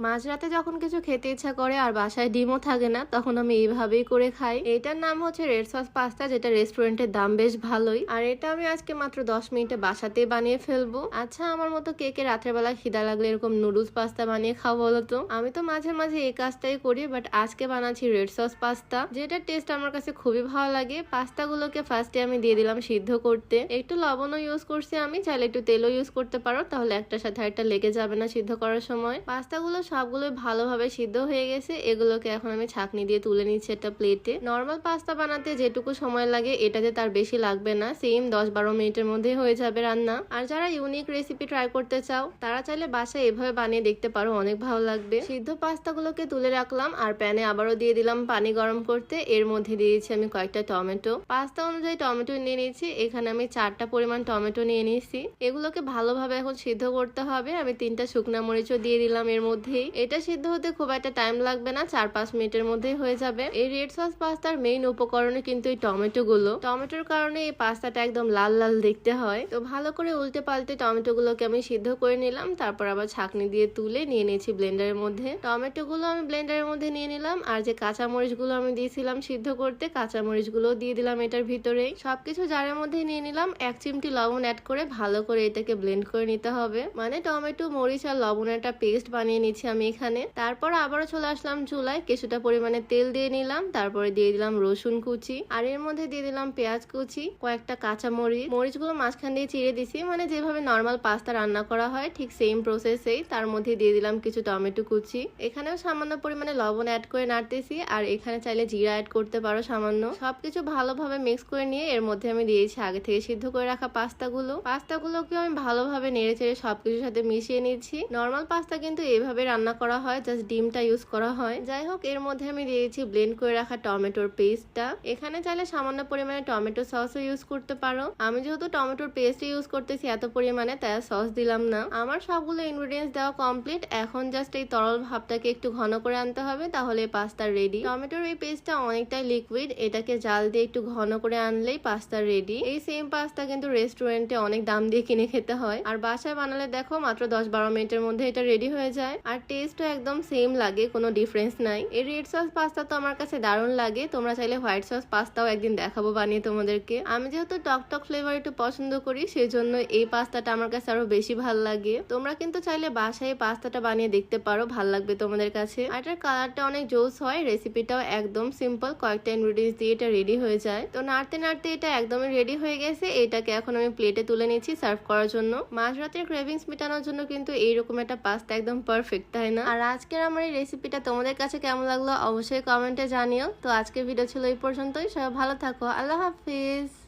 মাঝরাতে যখন কিছু খেতে ইচ্ছা করে আর বাসায় ডিমও থাকে না, তখন আমি এইভাবেই করে খাই। এটার নাম হচ্ছে রেড সস পাস্তা, যেটা রেস্টুরেন্টের দাম বেশ ভালোই। আর এটা আমি আজকে মাত্র 10 মিনিটে বাসাতেই বানিয়ে ফেলবো। আচ্ছা, আমার মতো কে কে রাতের বেলা খিদা লাগলে এরকম নুডলস পাস্তা বানিয়ে খাও বলো তো? আমি তো মাঝে মাঝে এই কাজটাই করি, বাট আজকে বানাচ্ছি রেড সস পাস্তা, যেটার টেস্ট আমার কাছে খুবই ভালো লাগে। পাস্তা গুলোকে ফার্স্টে আমি দিয়ে দিলাম সিদ্ধ করতে, একটু লবণও ইউজ করছি আমি, চাইলে একটু তেলও ইউজ করতে পারো, তাহলে একটার সাথে একটা লেগে যাবে না সিদ্ধ করার সময়। পাস্তাগুলো সবগুলো ভালোভাবে সিদ্ধ হয়ে গেছে, এগুলোকে এখন আমি ছাঁকনি দিয়ে তুলে নিচ্ছি একটা প্লেটে। নর্মাল পাস্তা বানাতে যেটুকু সময় লাগে এটাতে তার বেশি লাগবে না, সেম 10-12 মিনিটের মধ্যে হয়ে যাবে রান্না। আর যারা ইউনিক রেসিপি ট্রাই করতে চাও তারা চাইলে বাসায় এভাবে বানিয়ে দেখতে পারো, অনেক ভালো লাগবে। সিদ্ধ পাস্তাগুলোকে তুলে রাখলাম আর প্যানে আবারও দিয়ে দিলাম পানি গরম করতে। এর মধ্যে দিয়েছি আমি কয়েকটা টমেটো, পাস্তা অনুযায়ী টমেটো নিয়ে নিয়েছি। এখানে আমি 4টা পরিমাণ টমেটো নিয়ে নিয়েছি। এগুলোকে ভালোভাবে এখন সিদ্ধ করতে হবে। আমি 3টা শুকনা মরিচও দিয়ে দিলাম এর মধ্যেই। এটা সিদ্ধ হতে খুব একটা টাইম লাগবে না, 4-5 মিনিটের মধ্যেই হয়ে যাবে। এই রেড সস পাস্তার মেইন উপকরণে কিন্তু এই টমেটো গুলো, টমেটোর কারণে এই পাস্তাটা একদম লাল লাল দেখতে হয়। তো ভালো করে উল্টে পাল্টে টমেটো গুলোকে আমি সিদ্ধ করে নিলাম, তারপর আবার ছাঁকনি দিয়ে তুলে নিয়ে নিয়েছি ব্লেন্ডারের মধ্যে। টমেটো গুলো আমি ব্লেন্ডারের মধ্যে নিয়ে নিলাম, আর যে কাঁচামরিচ গুলো আমি দিয়েছিলাম সিদ্ধ করতে, কাঁচামরিচ গুলো দিয়ে দিলাম এটার ভিতরে। সবকিছু জারের মধ্যে নিয়ে নিলাম, 1 চিমটি লবণ অ্যাড করে ভালো করে এটাকে ব্লেন্ড করে নিতে হবে। মানে টমেটো, মরিচ আর লবণের একটা পেস্ট বানিয়ে নিচ্ছি আমি এখানে। তারপর আবারও চলে আসলাম চুলায়, কিছুটা পরিমাণে তেল দিয়ে নিলাম, তারপরে দিয়ে দিলাম রসুন কুচি, আর এর মধ্যে দিয়ে দিলাম পেঁয়াজ কুচি, কয়েকটা কাঁচা মরিচ। মরিচগুলো মাঝখান দিয়ে চিড়ে দিছি, মানে যেভাবে নর্মাল পাস্তা রান্না করা হয় ঠিক সেম প্রসেসেই। তার মধ্যে দিয়ে দিলাম কিছু টমেটো কুচি, এখানেও সামান্য পরিমাণে লবণ অ্যাড করে নাড়তেছি, আর এখানে চাইলে জিরা অ্যাড করতে পারো সামান্য। সবকিছু ভালোভাবে মিক্স করে নিয়ে এর মধ্যে আমি দিয়েছি আগে থেকে সিদ্ধ করে রাখা পাস্তাগুলোকে আমি ভালোভাবে নেড়ে চেড়ে সবকিছুর সাথে মিশিয়ে নিচ্ছি। নর্মাল পাস্তা কিন্তু এইভাবে রান্না করা হয়, জাস্ট ডিমটা ইউজ করা হয়। যাই হোক, এর মধ্যে আমি দিয়েছি ব্লেন্ড করে রাখা টমেটোর পেস্টটা। এখানে চাইলে সামান্য পরিমাণে টমেটো সসও ইউজ করতে পারো। আমি যেহেতু টমেটোর পেস্ট ইউজ করতেছি এত পরিমাণে, তাই সস দিলাম না। আমার সবগুলো ইনগ্রেডিয়েন্টস দেওয়া কমপ্লিট। এখন জাস্ট এই তরল ভাবটাকে একটু ঘন করে আনতে হবে, তাহলে পাস্তা রেডি। টমেটোর এই পেস্টটা অনেকটাই লিকুইড, এটাকে জাল দিয়ে একটু ঘন করে আনলেই পাস্তা রেডি। এই সেম পাস্তা কিন্তু রেস্টুরেন্টে অনেক দাম দিয়ে কিনে খেতে হয়, আর বাসায় বানালে দেখো মাত্র 10-12 মিনিটের মধ্যে এটা রেডি হয়ে যায়। আর টেস্টও একদম সেম লাগে, কোনো ডিফারেন্স নাই। এই রেড সস পাস্তা তো আমার কাছে দারুণ লাগে। তোমরা চাইলে হোয়াইট সস পাস্তাও একদিন দেখাবো বানিয়ে তোমাদেরকে। আমি যেহেতু টক ফ্লেভার একটু পছন্দ করি, সেই জন্য এই পাস্তাটা আমার কাছে আরো বেশি ভাল লাগে। তোমরা কিন্তু চাইলে বাসায় পাস্তাটা বানিয়ে দেখতে পারো, ভাল লাগবে তোমাদের কাছে। আর এটার কালারটা অনেক জোস হয়, রেসিপিটাও একদম সিম্পল, কয়েকটা ইনগ্রেডিয়েন্টস দিয়ে এটা রেডি হয়ে যায়। তো নাড়তে নাড়তে এটা একদমই রেডি হয়ে গেছে। এটাকে এখন আমি প্লেটে তুলে নিচ্ছি সার্ভ করার জন্য। মাঝরাতের ক্রেভিংস মেটানোর জন্য কিন্তু এইরকম একটা পাস্তা একদম পারফেক্ট, তাই না? আর আজকের আমার এই রেসিপিটা তোমাদের কাছে কেমন লাগলো অবশ্যই কমেন্টে জানিও। তো আজকের ভিডিও ছিল এই পর্যন্তই। সবাই ভালো থাকো, আল্লাহ হাফিজ।